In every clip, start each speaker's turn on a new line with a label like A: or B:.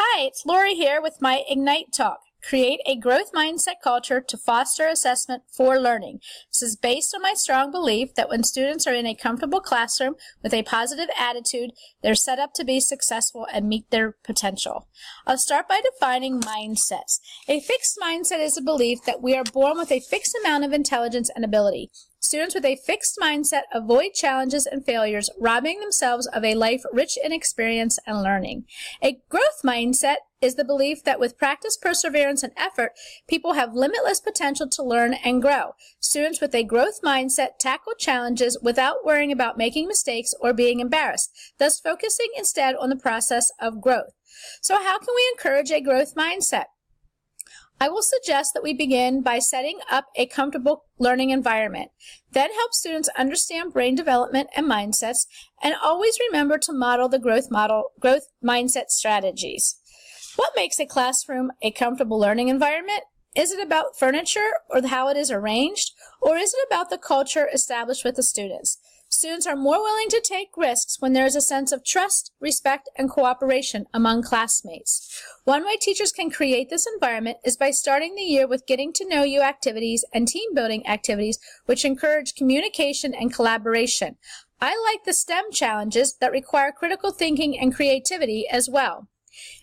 A: Hi, it's Lori here with my Ignite Talk. Create a growth mindset culture to foster assessment for learning. This is based on my strong belief that when students are in a comfortable classroom with a positive attitude, they're set up to be successful and meet their potential. I'll start by defining mindsets. A fixed mindset is a belief that we are born with a fixed amount of intelligence and ability. Students with a fixed mindset avoid challenges and failures, robbing themselves of a life rich in experience and learning. A growth mindset is the belief that with practice, perseverance, and effort, people have limitless potential to learn and grow. Students with a growth mindset tackle challenges without worrying about making mistakes or being embarrassed, thus focusing instead on the process of growth. So how can we encourage a growth mindset? I will suggest that we begin by setting up a comfortable learning environment. Then help students understand brain development and mindsets, and always remember to model the growth mindset strategies. What makes a classroom a comfortable learning environment? Is it about furniture or how it is arranged? Or is it about the culture established with the students? Students are more willing to take risks when there is a sense of trust, respect, and cooperation among classmates. One way teachers can create this environment is by starting the year with getting to know you activities and team building activities which encourage communication and collaboration. I like the STEM challenges that require critical thinking and creativity as well.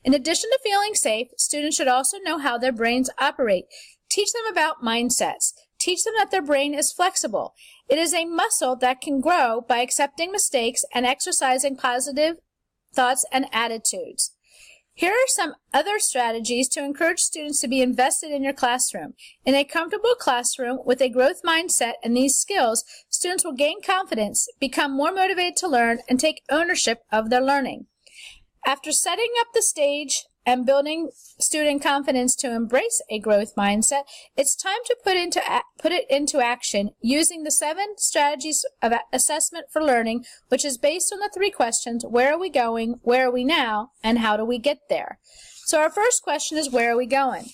A: In addition to feeling safe, students should also know how their brains operate. Teach them about mindsets. Teach them that their brain is flexible. It is a muscle that can grow by accepting mistakes and exercising positive thoughts and attitudes. Here are some other strategies to encourage students to be invested in your classroom. In a comfortable classroom with a growth mindset and these skills, students will gain confidence, become more motivated to learn, and take ownership of their learning. After setting up the stage and building student confidence to embrace a growth mindset, it's time to put it into action using the 7 strategies of assessment for learning, which is based on the 3 questions: where are we going, where are we now, and how do we get there? So our first question is, where are we going?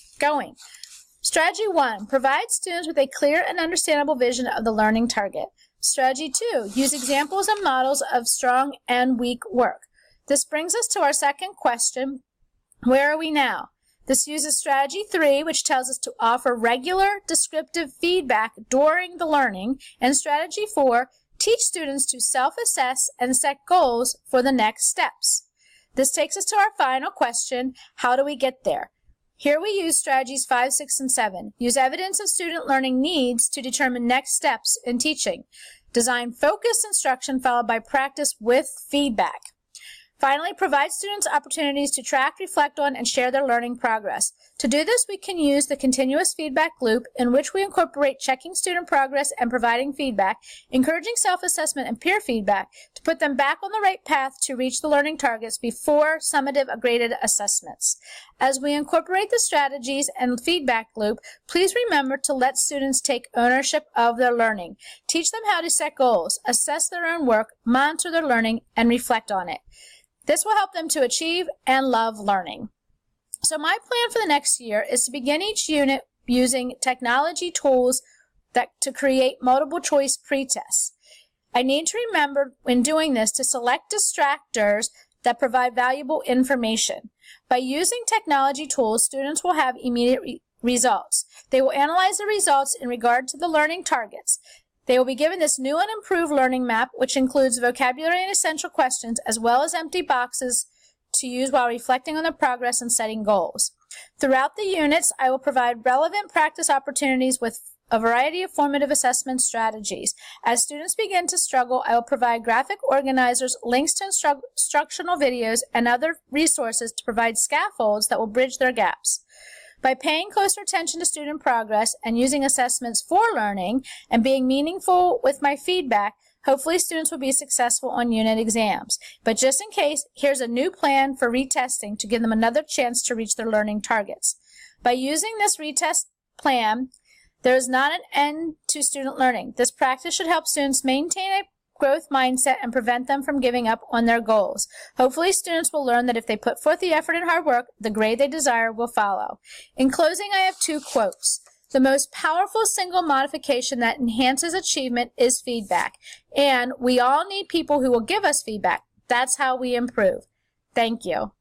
A: Strategy 1, provide students with a clear and understandable vision of the learning target. Strategy 2, use examples and models of strong and weak work. This brings us to our second question: where are we now? This uses strategy 3, which tells us to offer regular descriptive feedback during the learning, and strategy 4, teach students to self-assess and set goals for the next steps. This takes us to our final question: how do we get there? Here we use strategies 5, 6, and 7. Use evidence of student learning needs to determine next steps in teaching. Design focused instruction followed by practice with feedback. Finally, provide students opportunities to track, reflect on, and share their learning progress. To do this, we can use the continuous feedback loop, in which we incorporate checking student progress and providing feedback, encouraging self-assessment and peer feedback to put them back on the right path to reach the learning targets before summative graded assessments. As we incorporate the strategies and feedback loop, please remember to let students take ownership of their learning. Teach them how to set goals, assess their own work, monitor their learning, and reflect on it. This will help them to achieve and love learning. So my plan for the next year is to begin each unit using technology tools to create multiple choice pretests. I need to remember when doing this to select distractors that provide valuable information. By using technology tools, students will have immediate results. They will analyze the results in regard to the learning targets. They will be given this new and improved learning map, which includes vocabulary and essential questions, as well as empty boxes to use while reflecting on their progress and setting goals. Throughout the units, I will provide relevant practice opportunities with a variety of formative assessment strategies. As students begin to struggle, I will provide graphic organizers, links to instructional videos, and other resources to provide scaffolds that will bridge their gaps. By paying closer attention to student progress and using assessments for learning and being meaningful with my feedback, hopefully students will be successful on unit exams. But just in case, here's a new plan for retesting to give them another chance to reach their learning targets. By using this retest plan, there is not an end to student learning. This practice should help students maintain a growth mindset and prevent them from giving up on their goals. Hopefully, students will learn that if they put forth the effort and hard work, the grade they desire will follow. In closing, I have 2 quotes. The most powerful single modification that enhances achievement is feedback, and we all need people who will give us feedback. That's how we improve. Thank you.